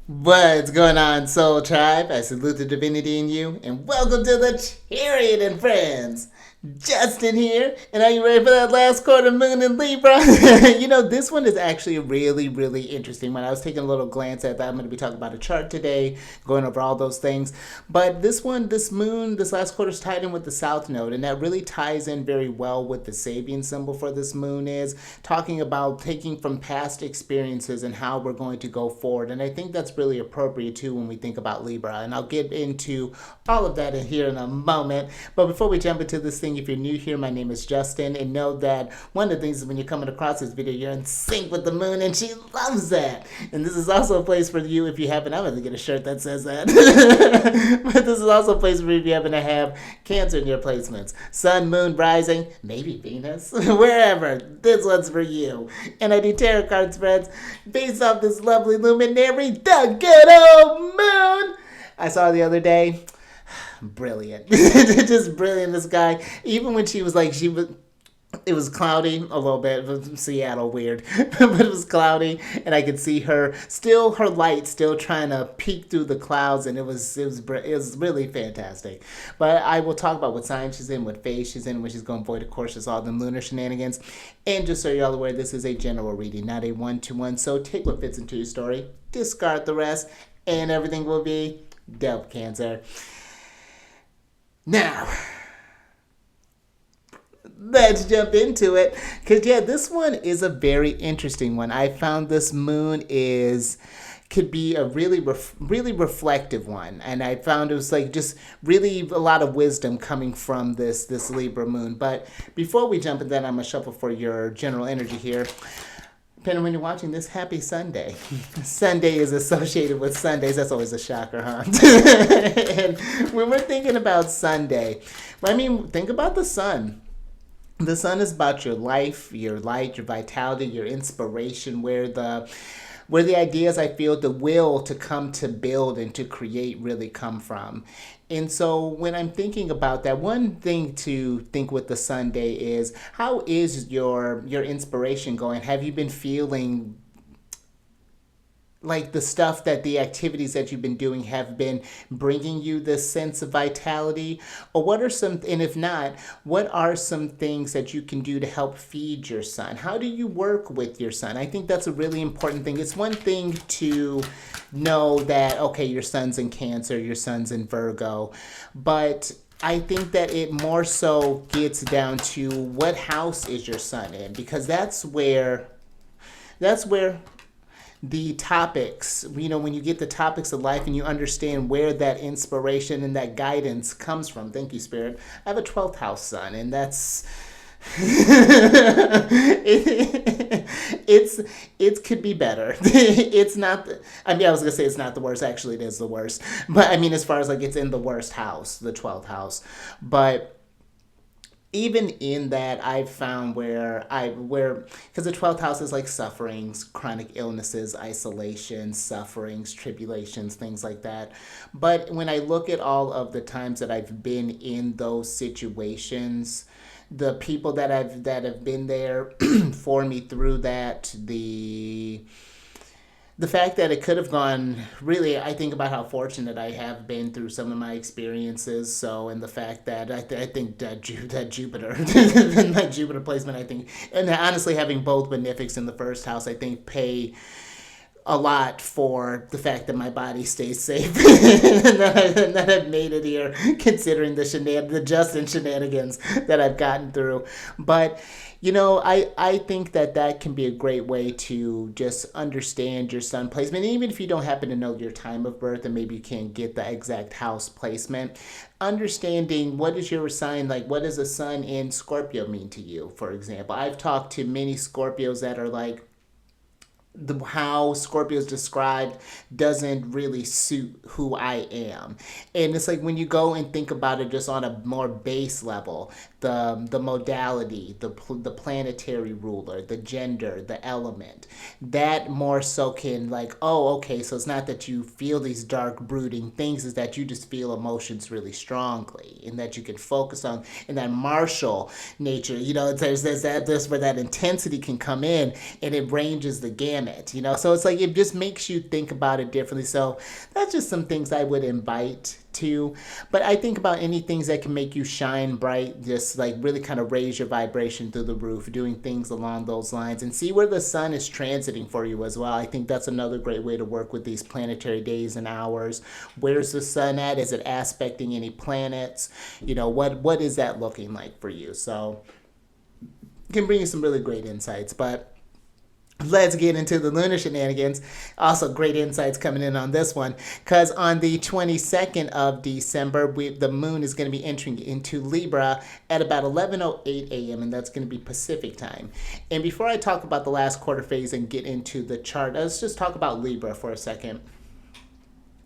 What's going on, Soul Tribe? I salute the divinity in you, and welcome to the Chariot Friends. Justin here, and are you ready for that last quarter moon in Libra? This one is actually a really, really interesting one. I was taking a little glance at that. I'm going to be talking about a chart today, going over all those things. But this moon, this last quarter is tied in with the South Node, and that really ties in very well with the Sabian symbol for this moon is talking about taking from past experiences and how we're going to go forward. And I think that's really appropriate too when we think about Libra. And I'll get into all of that in here in a moment. But before we jump into this thing, if you're new here, my name is Justin, and know that one of the things is when you're coming across this video, you're in sync with the moon, and she loves that. And this is also a place for you if you happen. I'm going to get a shirt that says that. But this is also a place for you if you happen to have Cancer in your placements. Sun, moon, rising, maybe Venus, wherever. This one's for you. And I do tarot card spreads based off this lovely luminary, the good old moon. I saw the other day, brilliant. Just brilliant, this guy. Even when it was cloudy a little bit, Seattle weird, but it was cloudy, and I could see her light still trying to peek through the clouds, and it was really fantastic. But I will talk about what sign she's in, what phase she's in, when she's going void. Of course, it's all them lunar shenanigans. And just so you're all aware, this is a general reading, not a one-to-one. So take what fits into your story, discard the rest, and everything will be dope, Cancer. Now, let's jump into it. Because, yeah, this one is a very interesting one. I found this moon could be a really reflective one, and I found it was like just really a lot of wisdom coming from this Libra moon. But before we jump into that, I'm gonna shuffle for your general energy here. Depending on when you're watching this, happy Sunday. Sunday is associated with Sundays. That's always a shocker, huh? And when we're thinking about Sunday, I mean, think about the sun. The sun is about your life, your light, your vitality, your inspiration, where the ideas, I feel, the will to come to build and to create really come from. And so when I'm thinking about that, one thing to think with the Sunday is, how is your inspiration going? Have you been feeling like the activities that you've been doing have been bringing you this sense of vitality? Or and if not, what are some things that you can do to help feed your sun? How do you work with your sun? I think that's a really important thing. It's one thing to know that, okay, your sun's in Cancer, your sun's in Virgo, but I think that it more so gets down to what house is your sun in, because that's where the topics, when you get the topics of life and you understand where that inspiration and that guidance comes from. Thank you, Spirit. I have a 12th house sun, and that's it could be better. It's not. I was gonna say it's not the worst. Actually, it is the worst. But I mean, as far as like it's in the worst house, the 12th house, but even in that, I've found because the 12th house is like sufferings, chronic illnesses, isolation, sufferings, tribulations, things like that. But when I look at all of the times that I've been in those situations, the people that have been there for me through that, the fact that it could have gone, really, I think about how fortunate I have been through some of my experiences. So, and the fact that I think that Jupiter, that Jupiter placement, I think, and honestly, having both benefics in the first house, I think pay a lot for the fact that my body stays safe and that I've made it here, considering the Justin shenanigans that I've gotten through. But I think that can be a great way to just understand your sun placement. And even if you don't happen to know your time of birth and maybe you can't get the exact house placement, understanding what is your sign, like what does a sun in Scorpio mean to you, for example. I've talked to many Scorpios that are like, how Scorpio's described doesn't really suit who I am. And it's like when you go and think about it just on a more base level, the modality, the planetary ruler, the gender, the element, that more so can like, oh, okay, so it's not that you feel these dark brooding things, is that you just feel emotions really strongly, and that you can focus on in that martial nature. There's where that intensity can come in, and it ranges the gamut. planet, you know? So it's like it just makes you think about it differently. So that's just some things I would invite to. But I think about any things that can make you shine bright, just like really kind of raise your vibration through the roof, doing things along those lines, and see where the sun is transiting for you as well. I think that's another great way to work with these planetary days and hours. Where's the sun at? Is it aspecting any planets? You know, what is that looking like for you? So it can bring you some really great insights. But let's get into the lunar shenanigans. Also, great insights coming in on this one, because on the 22nd of December, the moon is going to be entering into Libra at about 11:08 a.m., and that's going to be Pacific time. And before I talk about the last quarter phase and get into the chart, let's just talk about Libra for a second.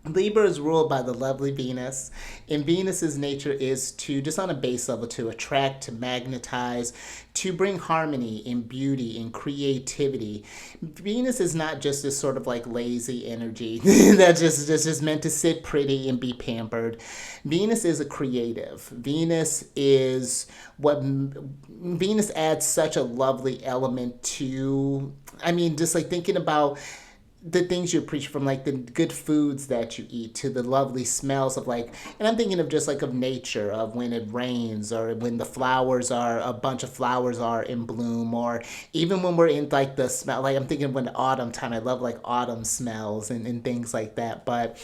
Libra is ruled by the lovely Venus, and Venus's nature is to, just on a base level, to attract, to magnetize, to bring harmony and beauty and creativity. Venus is not just this sort of like lazy energy that's just meant to sit pretty and be pampered. Venus is a creative. Venus adds such a lovely element to, I mean, just like thinking about the things you appreciate, from like the good foods that you eat to the lovely smells of like, and I'm thinking of just like of nature, of when it rains or when the flowers are, a bunch of flowers are in bloom, or even when we're in like the smell, like I'm thinking when autumn time, I love like autumn smells and things like that. But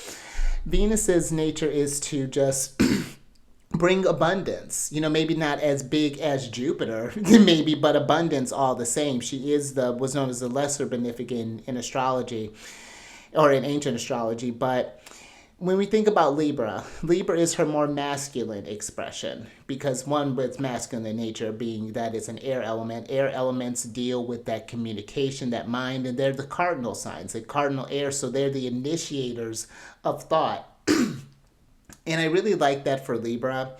Venus's nature is to just bring abundance, you know, maybe not as big as Jupiter, maybe, but abundance all the same. She is was known as the lesser benefic in astrology, or in ancient astrology. But when we think about Libra, Libra is her more masculine expression, because one, with masculine in nature being that it's an air element. Air elements deal with that communication, that mind, and they're the cardinal signs, the cardinal air, so they're the initiators of thought. And I really like that for Libra.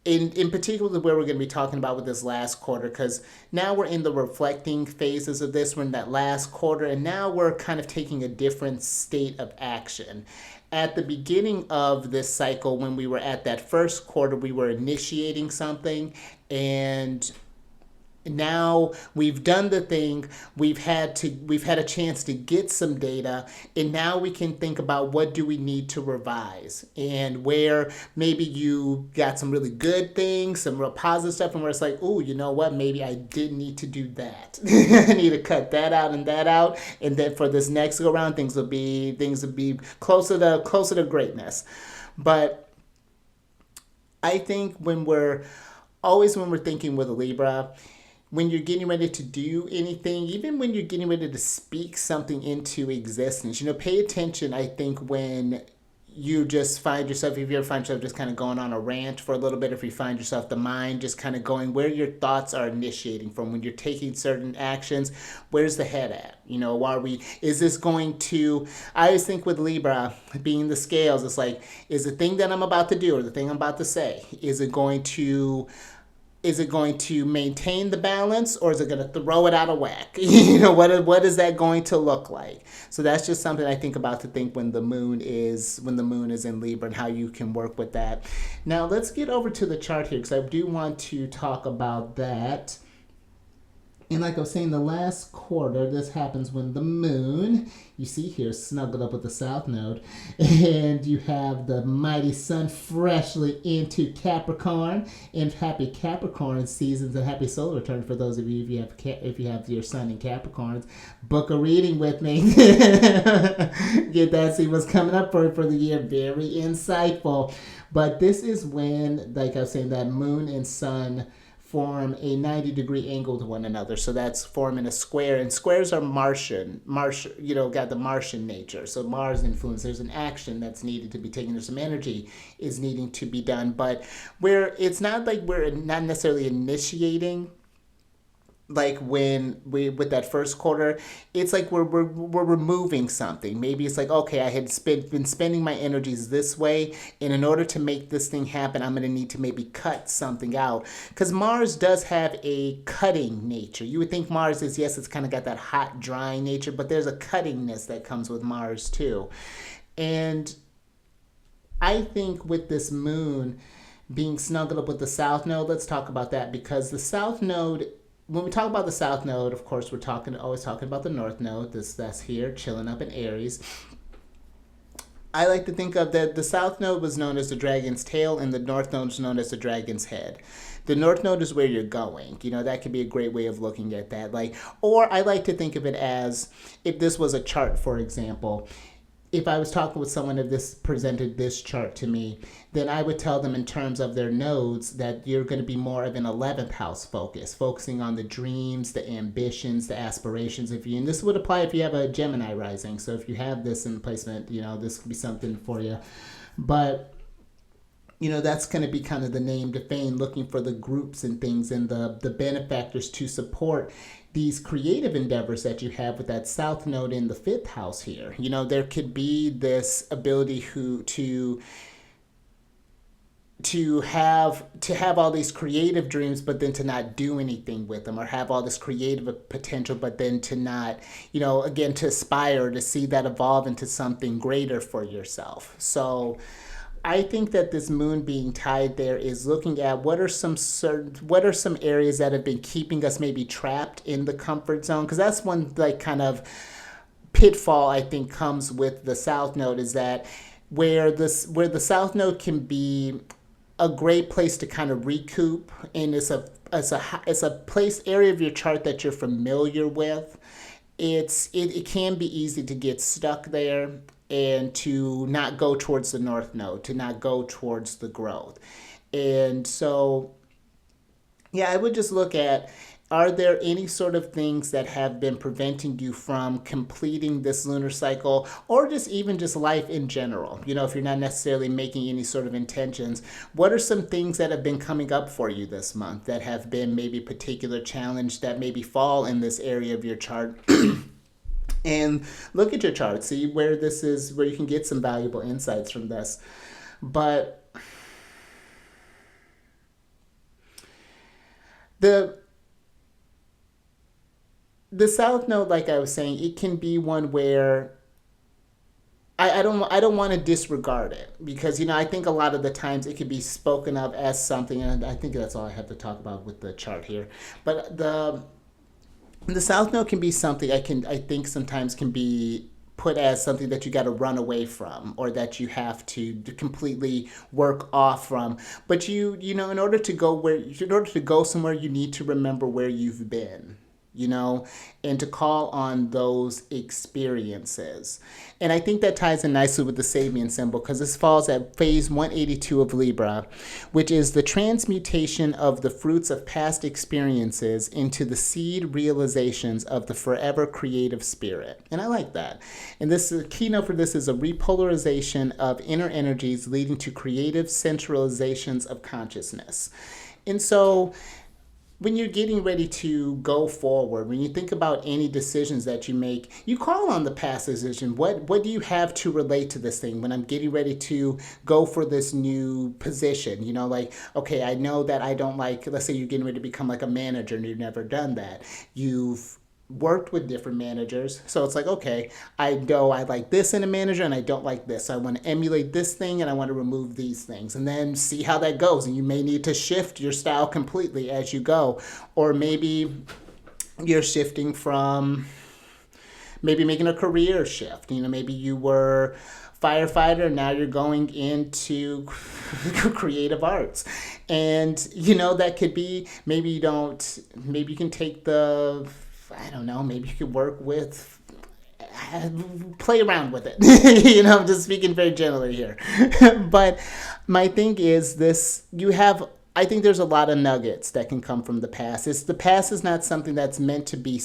In particular, where we're going to be talking about with this last quarter, because now we're in the reflecting phases of this. We're in that last quarter, and now we're kind of taking a different state of action. At the beginning of this cycle, when we were at that first quarter, we were initiating something, and now we've done the thing, we've had a chance to get some data, and now we can think about what do we need to revise, and where maybe you got some really good things, some real positive stuff, and where it's like, oh, you know what, maybe I did need to do that. I need to cut that out, and then for this next go around, things will be closer to greatness. But I think when we're thinking with a Libra, when you're getting ready to do anything, even when you're getting ready to speak something into existence, you know, pay attention, I think, when you just find yourself, if you ever find yourself just kind of going on a rant for a little bit, if you find yourself the mind just kind of going where your thoughts are initiating from, when you're taking certain actions, where's the head at? You know, is this going to, I always think with Libra being the scales, it's like, is the thing that I'm about to do, or the thing I'm about to say, is it going to maintain the balance, or is it going to throw it out of whack? You know, what is that going to look like? So that's just something I think about, to think when the moon is in Libra, and how you can work with that. Now let's get over to the chart here, because I do want to talk about that. And like I was saying, the last quarter, this happens when the moon, you see here, snuggled up with the south node, and you have the mighty sun freshly into Capricorn. And happy Capricorn seasons, and happy solar return for those of you if you have your sun in Capricorns. Book a reading with me. Get that, see what's coming up for the year. Very insightful. But this is when, like I was saying, that moon and sun form a 90-degree angle to one another. So that's forming a square, and squares are Martian, you know, got the Martian nature. So Mars influence, there's an action that's needed to be taken, there's some energy is needing to be done, but it's not like we're not necessarily initiating, like when with that first quarter, it's like we're removing something. Maybe it's like, okay, I had been spending my energies this way, and in order to make this thing happen, I'm going to need to maybe cut something out, because Mars does have a cutting nature. You would think Mars is, yes, it's kind of got that hot, drying nature, but there's a cuttingness that comes with Mars too. And I think with this moon being snuggled up with the south node, let's talk about that, because the south node, when we talk about the South Node, of course, we're always talking about the North Node. That's here chilling up in Aries. I like to think of that the South Node was known as the dragon's tail, and the North Node is known as the dragon's head. The North Node is where you're going. That could be a great way of looking at that. Or I like to think of it as if this was a chart, for example. If I was talking with someone, if this presented this chart to me, then I would tell them in terms of their nodes that you're going to be more of an 11th house focus, focusing on the dreams, the ambitions, the aspirations of you. And this would apply if you have a Gemini rising. So if you have this in placement, this could be something for you. But that's going to be kind of the name to fame, looking for the groups and things and the benefactors to support these creative endeavors that you have with that South Node in the 5th house here. There could be this ability to have all these creative dreams, but then to not do anything with them, or have all this creative potential, but then to not, again, to aspire to see that evolve into something greater for yourself. So I think that this moon being tied there is looking at what are some areas that have been keeping us maybe trapped in the comfort zone, because that's one kind of pitfall I think comes with the South Node, is that where the South Node can be a great place to kind of recoup, and it's a place area of your chart that you're familiar with. It can be easy to get stuck there and to not go towards the North Node, to not go towards the growth. And so, I would just look at, are there any sort of things that have been preventing you from completing this lunar cycle, or even just life in general? If you're not necessarily making any sort of intentions, what are some things that have been coming up for you this month that have been maybe a particular challenge that maybe fall in this area of your chart? And look at your chart, see where you can get some valuable insights from this. But the South Node, like I was saying, it can be one where I don't want to disregard it, because I think a lot of the times it can be spoken of as something, and I think that's all I have to talk about with the chart here. But the South Node can be something I think sometimes can be put as something that you got to run away from, or that you have to completely work off from. But in order to go somewhere, you need to remember where you've been. And to call on those experiences. And I think that ties in nicely with the Sabian symbol, because this falls at phase 182 of Libra, which is the transmutation of the fruits of past experiences into the seed realizations of the forever creative spirit. And I like that. And the keynote for this is a repolarization of inner energies leading to creative centralizations of consciousness. And so, when you're getting ready to go forward, when you think about any decisions that you make, you call on the past decision. What do you have to relate to this thing when I'm getting ready to go for this new position? Okay, I know that I don't let's say you're getting ready to become like a manager and you've never done that. You've worked with different managers, so it's okay, I know I like this in a manager and I don't like this, so I want to emulate this thing and I want to remove these things, and then see how that goes. And you may need to shift your style completely as you go, or maybe you're shifting from maybe making a career shift. Maybe you were firefighter, now you're going into creative arts, and that could be, maybe you can take maybe you could work with, play around with it. I'm just speaking very generally here. But my thing is this, I think there's a lot of nuggets that can come from the past. The past is not something that's meant to be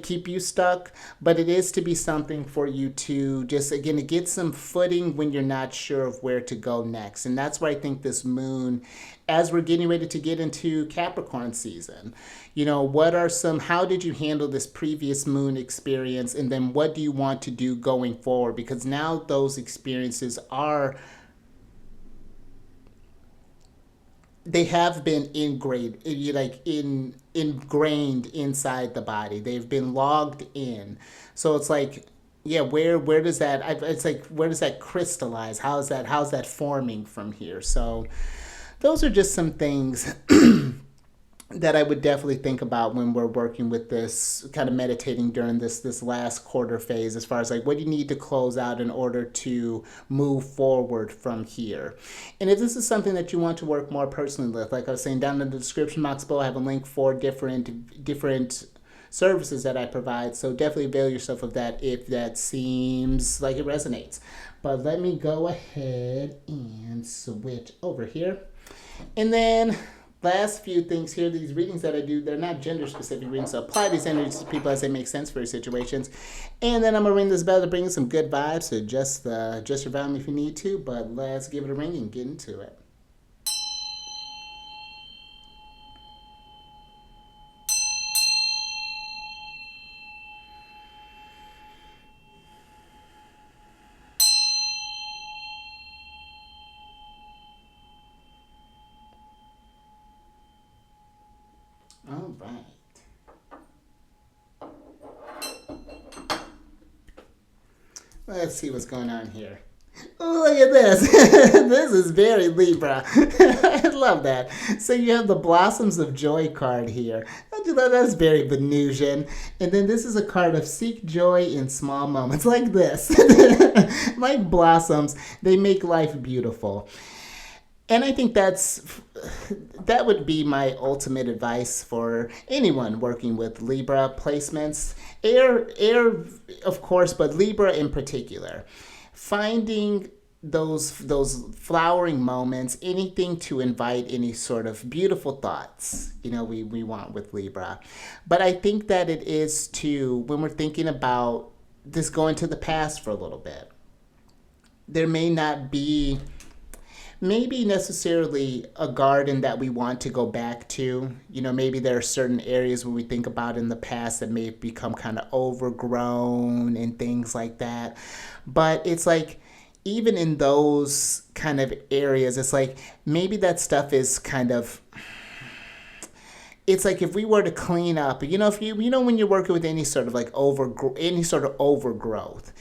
keep you stuck, but it is to be something for you to just, again, to get some footing when you're not sure of where to go next. And that's where I think this moon, as we're getting ready to get into Capricorn season, how did you handle this previous moon experience, and then what do you want to do going forward? Because now those experiences they have been ingrained inside the body. They've been logged in. So it's where does that crystallize? How's that forming from here? So those are just some things that I would definitely think about when we're working with this, kind of meditating during this last quarter phase, as far as like what do you need to close out in order to move forward from here. And if this is something that you want to work more personally with, like I was saying, down in the description box below I have a link for different services that I provide. So definitely avail yourself of that if that seems like it resonates. But let me go ahead and switch over here. And then last few things here, these readings that I do, they're not gender specific readings, so apply these energies to people as they make sense for your situations. And then I'm gonna ring this bell to bring in some good vibes, so just around me if you need to, but let's give it a ring and get into it. All right. Let's see what's going on here. Oh, look at this. This is very Libra. I love that. So you have the Blossoms of Joy card here. Don't you love that? That's very Venusian. And then this is a card of seek joy in small moments like this. Like blossoms, they make life beautiful. And I think that would be my ultimate advice for anyone working with Libra placements. Air, of course, but Libra in particular. Finding those flowering moments, anything to invite any sort of beautiful thoughts, we want with Libra. But I think that it is too, when we're thinking about this going to the past for a little bit, there may not be maybe necessarily a garden that we want to go back to. Maybe there are certain areas where we think about in the past that may have become kind of overgrown and things like that. But it's like, even in those kind of areas, it's like maybe that stuff is kind of, it's like if we were to clean up, if when you're working with any sort of like any sort of overgrowth,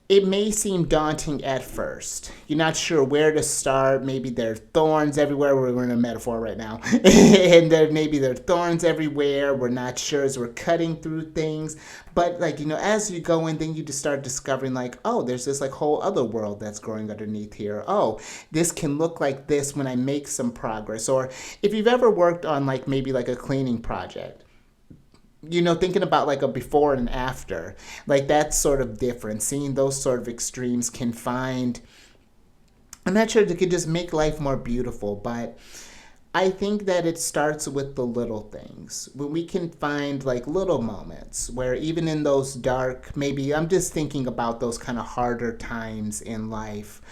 it may seem daunting at first. You're not sure where to start. Maybe there are thorns everywhere. We're in a metaphor right now. And maybe there are thorns everywhere. We're not sure as we're cutting through things. But as you go in, then you just start discovering oh, there's this whole other world that's growing underneath here. Oh, this can look like this when I make some progress. Or if you've ever worked on maybe a cleaning project, thinking about a before and after, that's sort of different. Seeing those sort of extremes can I'm not sure, it could just make life more beautiful, but I think that it starts with the little things. When we can find little moments where even in those dark, maybe I'm just thinking about those kind of harder times in life,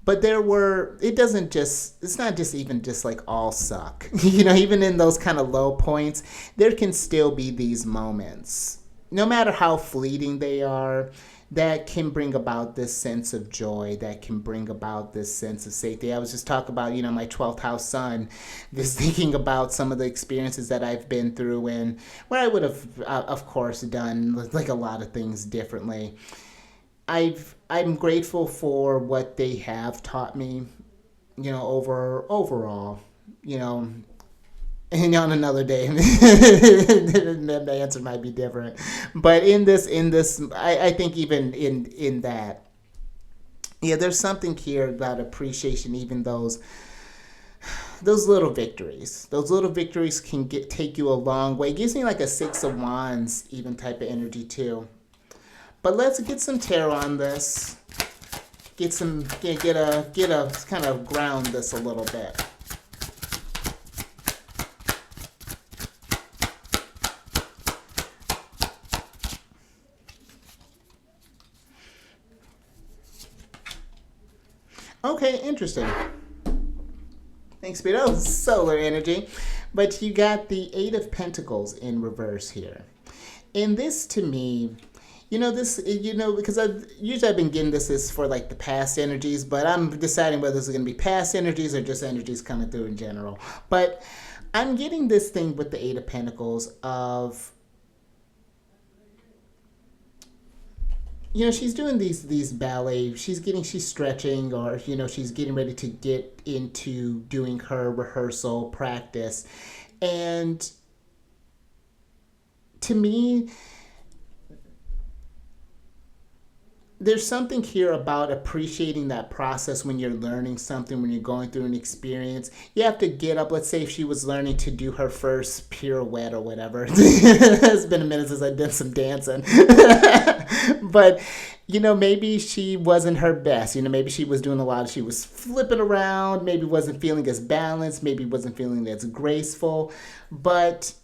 but it's not just even just all suck. Even in those kind of low points, there can still be these moments, no matter how fleeting they are, that can bring about this sense of joy, that can bring about this sense of safety. I was just talking about, my 12th house sun, just thinking about some of the experiences that I've been through and where I would have, of course, done a lot of things differently. I'm grateful for what they have taught me, overall, and on another day, the answer might be different. But in this, I think even in that, yeah, there's something here about appreciation, even those little victories. Those little victories can take you a long way. It gives me a Six of Wands even type of energy too. But let's get some tarot on this. Get a kind of ground this a little bit. Okay, interesting. Thanks, Spirit. Oh, solar energy. But you got the Eight of Pentacles in reverse here. And this to me, because I've been getting this is for the past energies, but I'm deciding whether this is going to be past energies or just energies coming through in general. But I'm getting this thing with the Eight of Pentacles of, she's doing these ballet, she's stretching, or, she's getting ready to get into doing her rehearsal practice. And to me, there's something here about appreciating that process when you're learning something, when you're going through an experience. You have to get up. Let's say if she was learning to do her first pirouette or whatever. It's been a minute since I did some dancing. But, maybe she wasn't her best. Maybe she was doing a lot. She was flipping around, maybe wasn't feeling as balanced, maybe wasn't feeling as graceful. But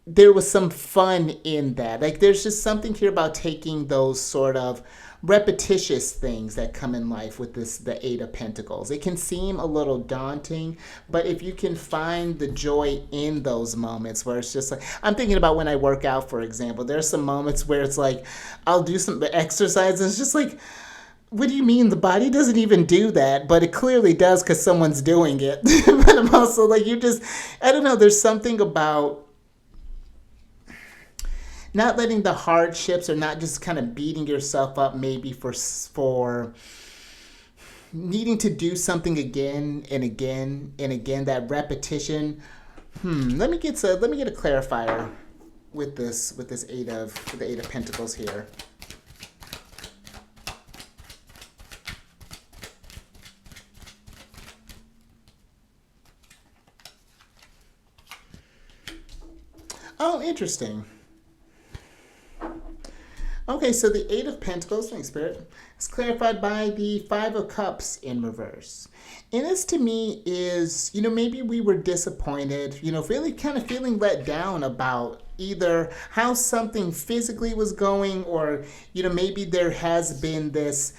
there was some fun in that. Like, there's just something here about taking those sort of repetitious things that come in life with the Eight of Pentacles. It can seem a little daunting, but if you can find the joy in those moments where it's just like, I'm thinking about when I work out, for example. There's some moments where it's like, I'll do some exercise and it's just like, what do you mean? The body doesn't even do that, but it clearly does because someone's doing it. But I'm also like, I don't know, there's something about not letting the hardships, or not just kind of beating yourself up maybe for needing to do something again and again and again. That repetition. Let me get a clarifier with the Eight of Pentacles here. Oh, interesting. Okay, so the Eight of Pentacles, thanks, Spirit, is clarified by the Five of Cups in reverse. And this to me is, maybe we were disappointed, really kind of feeling let down about either how something physically was going, or, maybe there has been this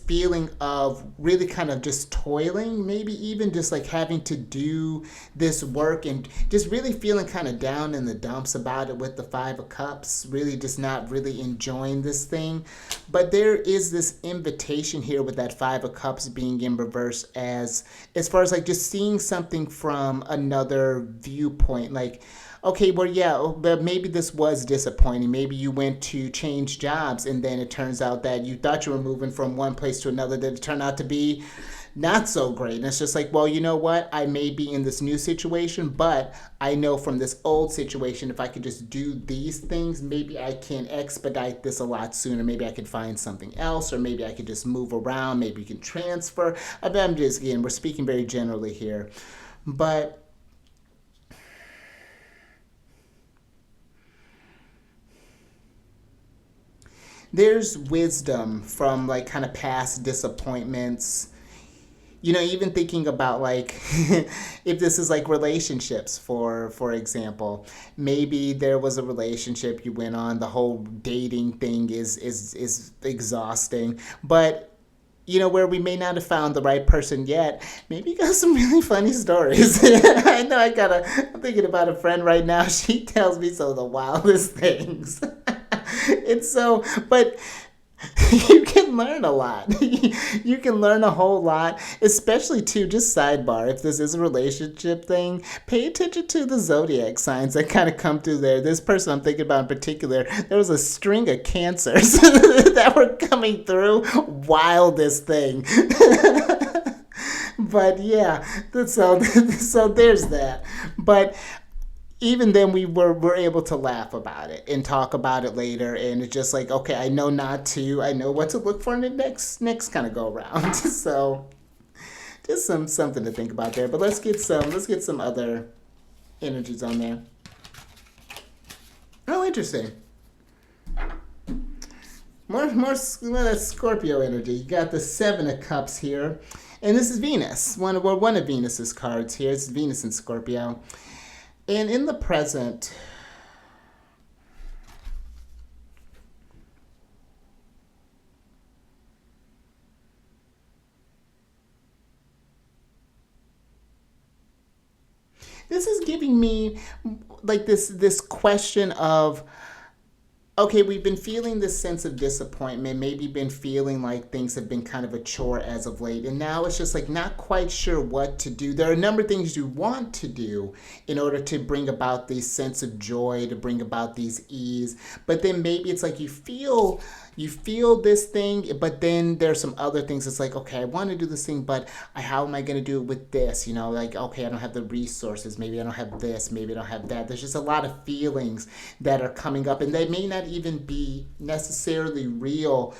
feeling of really kind of just toiling, maybe even just like having to do this work and just really feeling kind of down in the dumps about it with the Five of Cups, really just not really enjoying this thing. But there is this invitation here with that Five of Cups being in reverse, as far as like just seeing something from another viewpoint. Like, okay, well, yeah, but maybe this was disappointing. Maybe you went to change jobs and then it turns out that you thought you were moving from one place to another, that it turned out to be not so great. And it's just like, well, you know what? I may be in this new situation, but I know from this old situation, if I could just do these things, maybe I can expedite this a lot sooner. Maybe I could find something else, or maybe I could just move around. Maybe you can transfer. I'm just, again, we're speaking very generally here. But there's wisdom from like kind of past disappointments. Even thinking about like if this is like relationships, for example, maybe there was a relationship you went on, the whole dating thing is exhausting, but where we may not have found the right person yet, maybe you got some really funny stories. I know I'm thinking about a friend right now. She tells me some of the wildest things. It's so, but you can learn a lot. You can learn a whole lot, especially too, just sidebar, if this is a relationship thing, pay attention to the zodiac signs that kind of come through there. This person I'm thinking about in particular, there was a string of cancers that were coming through. Wildest thing. But yeah, so there's that. But even then we're able to laugh about it and talk about it later, and it's just like, okay, I know what to look for in the next kind of go around. So just something to think about there. But let's get some other energies on there. Oh, interesting. More Scorpio energy. You got the Seven of Cups here, and this is Venus. One of Venus's cards here. It's Venus in Scorpio. And in the present, this is giving me like this question of okay, we've been feeling this sense of disappointment, maybe been feeling like things have been kind of a chore as of late, and now it's just like not quite sure what to do. There are a number of things you want to do in order to bring about this sense of joy, to bring about these ease, but then maybe it's like you feel this thing, but then there's some other things. It's like, okay, I want to do this thing, but how am I going to do it with this? You know, like, okay, I don't have the resources. Maybe I don't have this. Maybe I don't have that. There's just a lot of feelings that are coming up, and they may not even be necessarily real.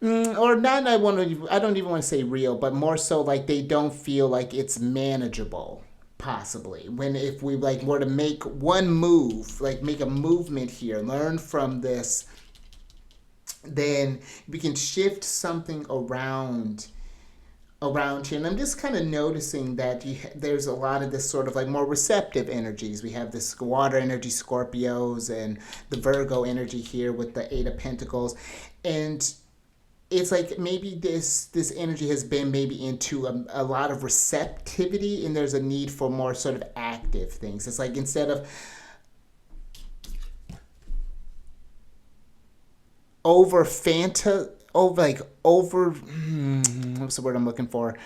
Or not, I don't even want to say real, but more so like they don't feel like it's manageable possibly when if we like were to make one move, like make a movement here, learn from this, then we can shift something around here. And I'm just kind of noticing that there's a lot of this sort of like more receptive energies. We have this water energy, Scorpios, and the Virgo energy here with the Eight of Pentacles. And it's like maybe this energy has been maybe into a lot of receptivity, and there's a need for more sort of active things. It's like instead of over fanta over like over what's the word I'm looking for,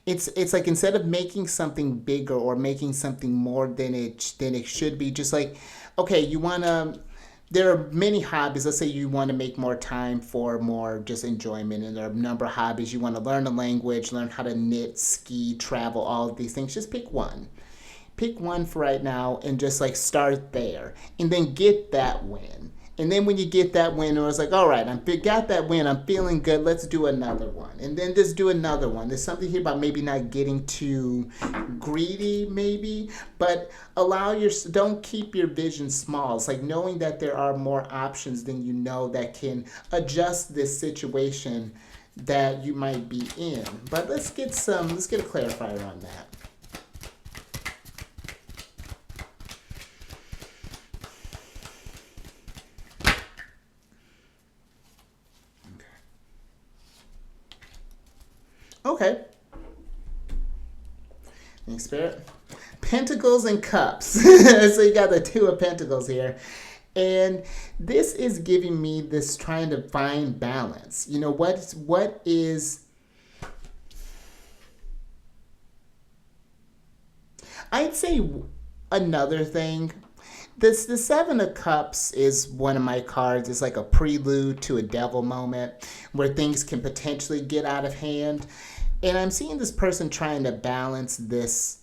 it's like instead of making something bigger or making something more than it should be, just like, okay, you want to, there are many hobbies. Let's say you want to make more time for more just enjoyment, and there are a number of hobbies. You want to learn a language, learn how to knit, ski, travel, all of these things. Just pick one for right now and just like start there, and then get that win. And then when you get that win, it's like, all right, got that win, I'm feeling good, let's do another one. And then just do another one. There's something here about maybe not getting too greedy, maybe, but don't keep your vision small. It's like knowing that there are more options than you know that can adjust this situation that you might be in. But let's get a clarifier on that. Okay. Thanks, Spirit. Pentacles and Cups. So you got the Two of Pentacles here. And this is giving me this trying to find balance. You know, what is... I'd say another thing. The Seven of Cups is one of my cards. It's like a prelude to a devil moment where things can potentially get out of hand. And I'm seeing this person trying to balance this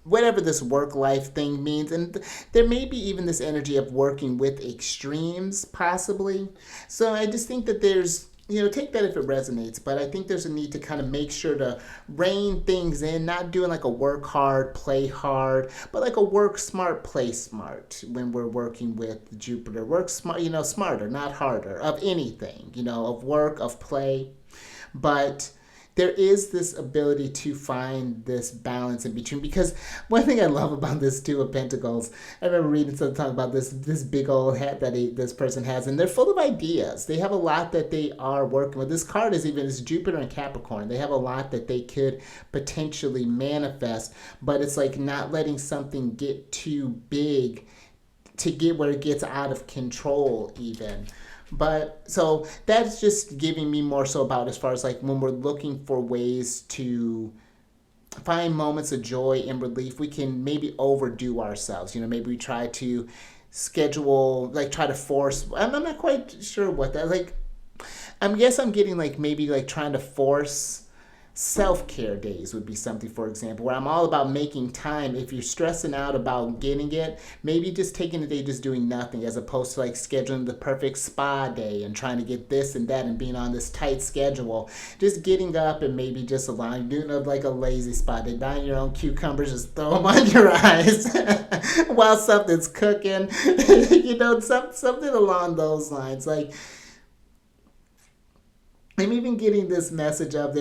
whatever this work-life thing means. And there may be even this energy of working with extremes, possibly. So I just think that there's, take that if it resonates, but I think there's a need to kind of make sure to rein things in, not doing like a work hard, play hard, but like a work smart, play smart when we're working with Jupiter. Work smart, smarter, not harder, of anything, of work, of play. But there is this ability to find this balance in between, because one thing I love about this Two of Pentacles, I remember reading something talking about this big old hat that this person has, and they're full of ideas. They have a lot that they are working with. This card is Jupiter and Capricorn. They have a lot that they could potentially manifest, but it's like not letting something get too big to get where it gets out of control even. But so that's just giving me more so about as far as like when we're looking for ways to find moments of joy and relief, we can maybe overdo ourselves. Maybe we try to schedule, like try to force. I'm not quite sure what that, like, I guess I'm getting like maybe like trying to force self-care days would be something, for example, where I'm all about making time. If you're stressing out about getting it, maybe just taking a day just doing nothing, as opposed to like scheduling the perfect spa day and trying to get this and that and being on this tight schedule. Just getting up and maybe just doing like a lazy spot day, buying your own cucumbers, just throw them on your eyes while something's cooking. Something along those lines. Like, I'm even getting this message of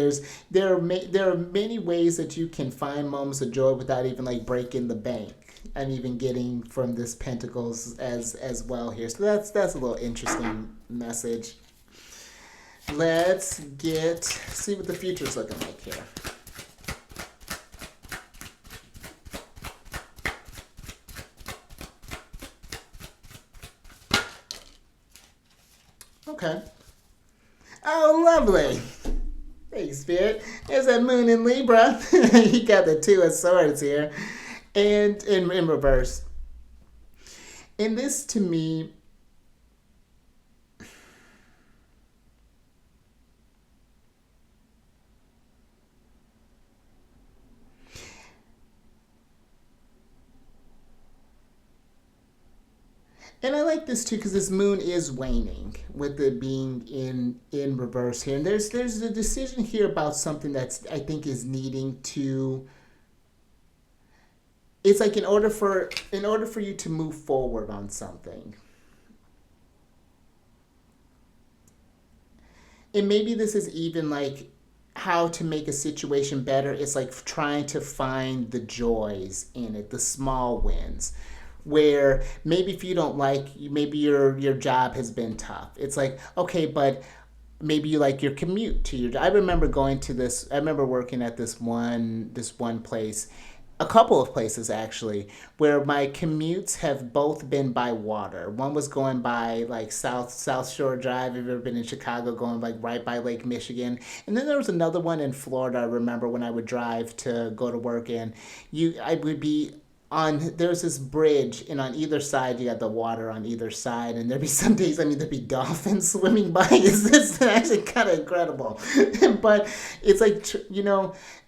there are many ways that you can find moments of joy without even like breaking the bank. I'm even getting from this Pentacles as well here. So that's a little interesting message. Let's see what the future's looking like here. Okay. Oh, lovely. Thanks, Spirit. There's that moon in Libra. You got the Two of Swords here. And in reverse. And this, to me, and I like this too because this moon is waning with it being in reverse here. And there's a decision here about something that's I think is needing to. It's like in order for you to move forward on something. And maybe this is even like how to make a situation better. It's like trying to find the joys in it, the small wins. Where maybe if you don't like, maybe your job has been tough. It's like okay, but maybe you like your commute to your. I remember going to this. I remember working at this one place, a couple of places actually, where my commutes have both been by water. One was going by like South Shore Drive. If you've ever been in Chicago, going like right by Lake Michigan, and then there was another one in Florida. I remember when I would drive to go to work, and I would be on there's this bridge, and on either side you got the water on either side, and there'd be some days, I mean, there'd be dolphins swimming by. It's actually kind of incredible. But it's like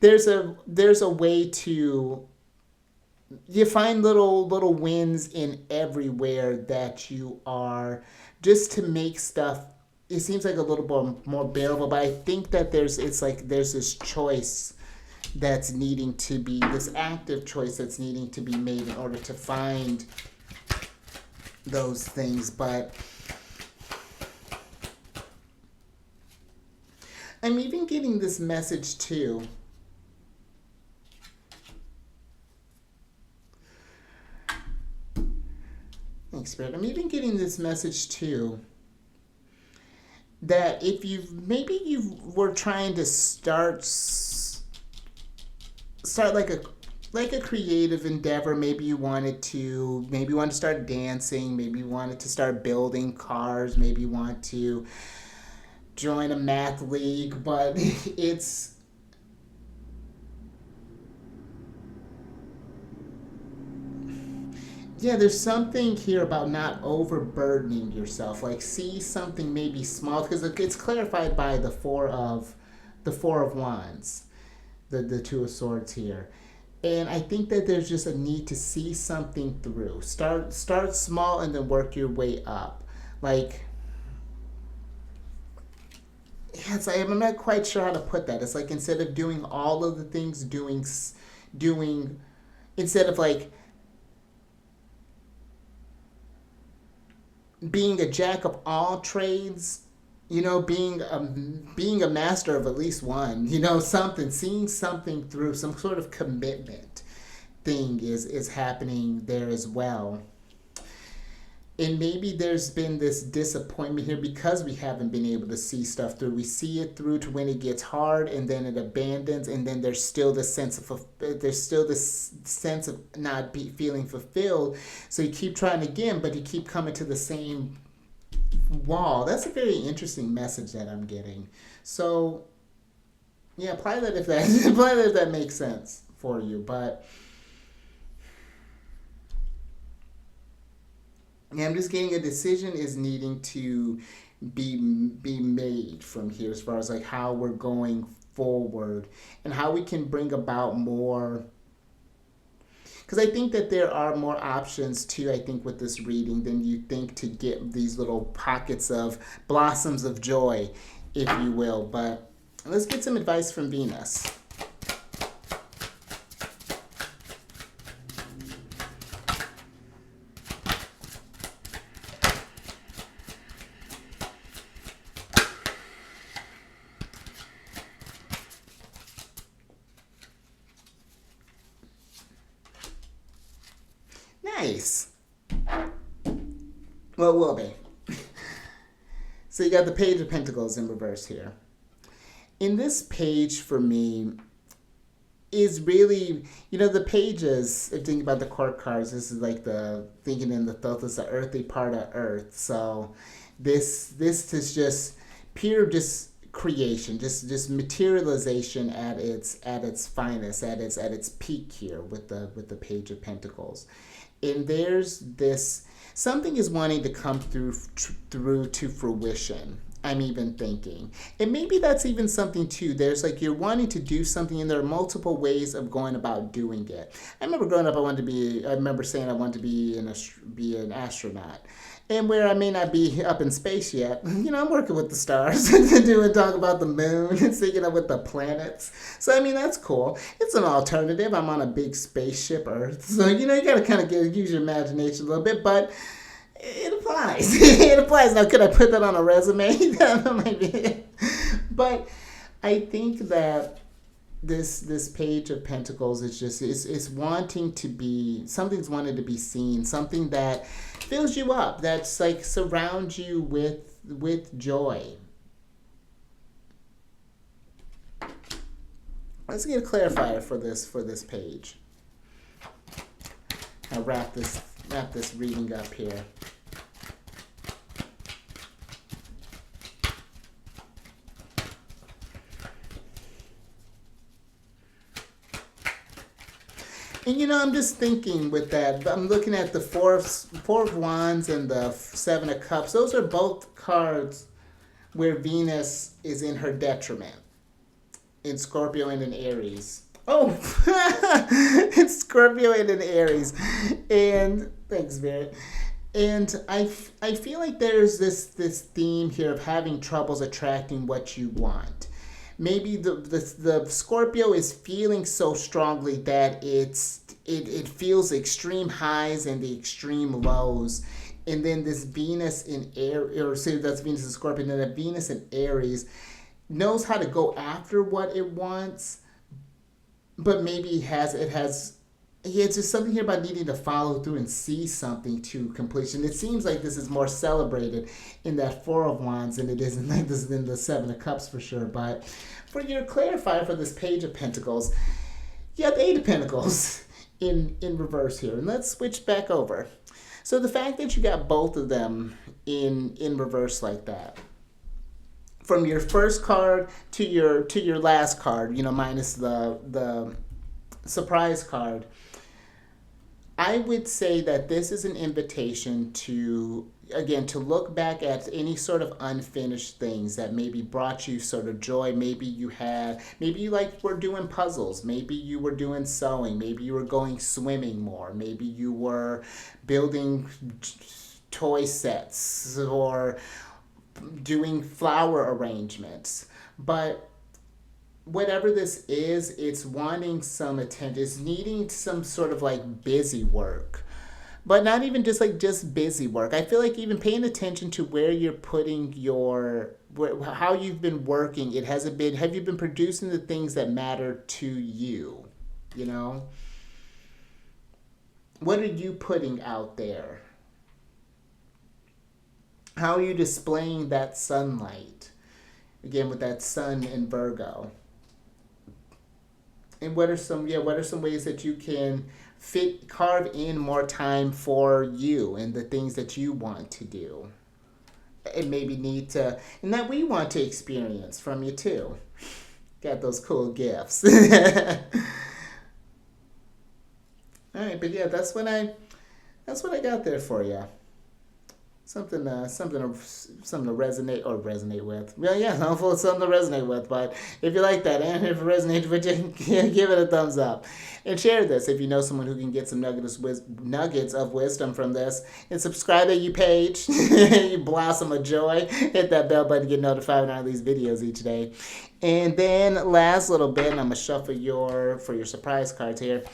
there's a way to you find little wins in everywhere that you are, just to make stuff, it seems like a little more bearable. But I think that there's this choice that's needing to be this active choice that's needing to be made in order to find those things. But I'm even getting this message too. Thanks, Spirit. I'm even getting this message too that if you were trying to start like a creative endeavor. Maybe you want to start dancing, maybe you wanted to start building cars, maybe you want to join a math league. But it's yeah, there's something here about not overburdening yourself. Like see something maybe small, because it's clarified by the Four of Wands, the Two of Swords here. And I think that there's just a need to see something through. Start small and then work your way up. Like yeah, it's like, I'm not quite sure how to put that. It's like instead of doing all of the things, doing instead of like being a jack of all trades, being a master of at least one, something, seeing something through, some sort of commitment thing is happening there as well. And maybe there's been this disappointment here because we haven't been able to see stuff through. We see it through to when it gets hard, and then it abandons, and then there's still this sense of not feeling fulfilled. So you keep trying again, but you keep coming to the same wall. That's a very interesting message that I'm getting. So yeah, apply that if that apply that if that makes sense for you. But yeah, I'm just getting a decision is needing to be made from here, as far as like how we're going forward and how we can bring about more, because I think that there are more options too, I think, with this reading than you think, to get these little pockets of blossoms of joy, if you will. But let's get some advice from Venus. Nice. Well, it will be. So you got the Page of Pentacles in reverse here. In this page, for me, is really, the pages, if you think about the court cards, this is like the thinking in the thought is the earthy part of Earth. So This is just pure just creation, just materialization at its finest, at its peak here with the Page of Pentacles. And there's this, something is wanting to come through to fruition. I'm even thinking. And maybe that's even something too. There's like, you're wanting to do something and there are multiple ways of going about doing it. I remember growing up, I remember saying I wanted to be an astronaut. And where I may not be up in space yet, I'm working with the stars, talk about the moon, and thinking with the planets. So, I mean, that's cool. It's an alternative. I'm on a big spaceship Earth. So, you gotta kind of use your imagination a little bit, but it applies. It applies. Now, could I put that on a resume? That might be it. But I think that this Page of Pentacles is just, it's wanting to be, something's wanted to be seen, something that fills you up, that's like surrounds you with joy. Let's get a clarifier for this page. I'll wrap this reading up here. And I'm just thinking with that, I'm looking at the Four of Wands and the Seven of Cups. Those are both cards where Venus is in her detriment, in Scorpio and in Aries. Oh, it's Scorpio and in Aries. And thanks, Spirit. And I feel like there's this theme here of having troubles attracting what you want. Maybe the Scorpio is feeling so strongly that it feels extreme highs and the extreme lows. And then this Venus in Aries, or say that's Venus in Scorpio, and then Venus in Aries knows how to go after what it wants, but maybe it's just something here about needing to follow through and see something to completion. It seems like this is more celebrated in that Four of Wands than it is in the Seven of Cups for sure. But for your clarifier for this Page of Pentacles, you have the Eight of Pentacles in reverse here. And let's switch back over. So the fact that you got both of them in reverse like that, from your first card to your last card, minus the surprise card, I would say that this is an invitation to look back at any sort of unfinished things that maybe brought you sort of joy. Maybe you were doing puzzles. Maybe you were doing sewing. Maybe you were going swimming more. Maybe you were building toy sets or doing flower arrangements. But whatever this is, it's wanting some attention. It's needing some sort of like busy work, but not even just busy work. I feel like even paying attention to where you're putting how you've been working. Have you been producing the things that matter to you? What are you putting out there? How are you displaying that sunlight? Again, with that sun in Virgo. And what are some ways that you can carve in more time for you and the things that you want to do and maybe and that we want to experience from you too. Got those cool gifts. All right, but yeah, that's what I got there for you. Something to resonate with. Well, yeah, hopefully it's something to resonate with. But if you like that, and if it resonates with you, give it a thumbs up. And share this if you know someone who can get some nuggets of wisdom from this. And subscribe to your page. You blossom of joy. Hit that bell button to get notified when I release videos each day. And then last little bit, and I'm going to shuffle for your surprise cards here.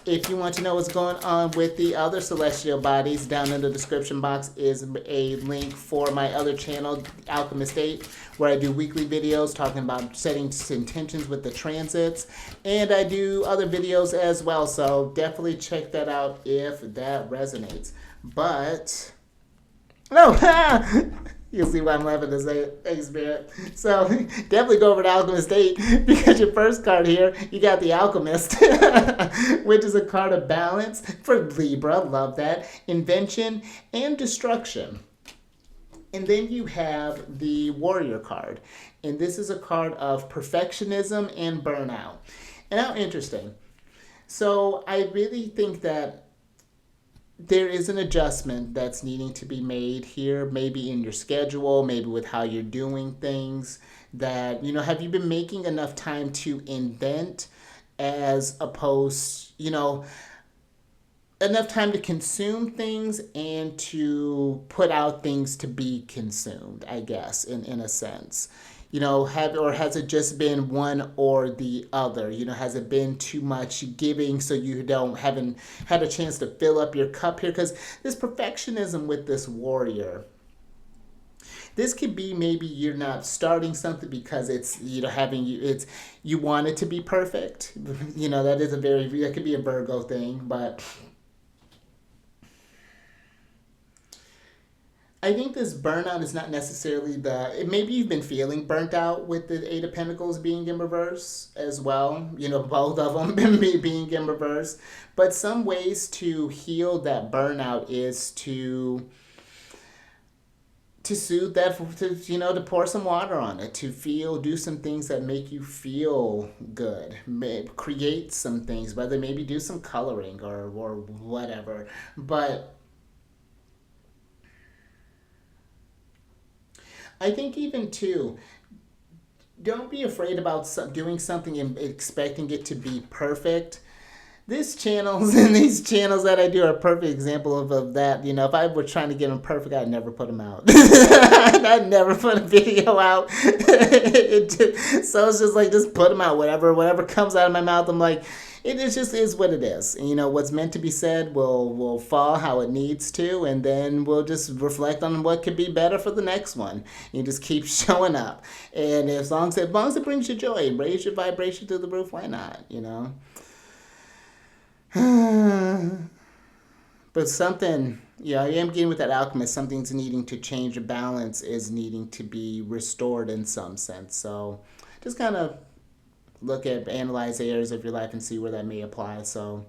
If you want to know what's going on with the other celestial bodies, down in the description box is a link for my other channel, Alchemist 8, where I do weekly videos talking about setting intentions with the transits. And I do other videos as well, so definitely check that out if that resonates. But, you'll see why I'm laughing to say it, Spirit. So definitely go over to Alchemist 8 because your first card here, you got the Alchemist, which is a card of balance for Libra. Love that. Invention and destruction. And then you have the Warrior card. And this is a card of perfectionism and burnout. And how interesting. So I really think that there is an adjustment that's needing to be made here, maybe in your schedule, maybe with how you're doing things. That, have you been making enough time to invent as opposed, enough time to consume things and to put out things to be consumed, I guess, in a sense. Has it just been one or the other? Has it been too much giving so you haven't had a chance to fill up your cup here? Because this perfectionism with this warrior, this could be maybe you're not starting something because it's you want it to be perfect. That could be a Virgo thing, but I think this burnout is not necessarily maybe you've been feeling burnt out with the Eight of Pentacles being in reverse as well. Both of them being in reverse. But some ways to heal that burnout is to soothe that, to pour some water on it, do some things that make you feel good, create some things, whether maybe do some coloring or whatever. But I think even too, don't be afraid about doing something and expecting it to be perfect. These channels and these channels that I do are a perfect example of that. If I were trying to get them perfect, I'd never put them out. I'd never put a video out. So it's just like, just put them out. Whatever comes out of my mouth, I'm like, it is just is what it is. What's meant to be said will fall how it needs to, and then we'll just reflect on what could be better for the next one. You just keep showing up, and as long as it brings you joy, raise your vibration through the roof, why not? But something, I am getting with that alchemist, something's needing to change. A balance is needing to be restored in some sense. So just kind of analyze areas of your life and see where that may apply. So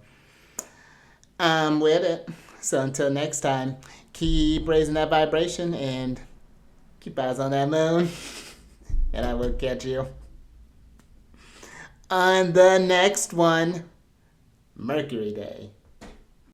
I'm with it. So until next time, keep raising that vibration and keep eyes on that moon. And I will catch you on the next one, Mercury Day.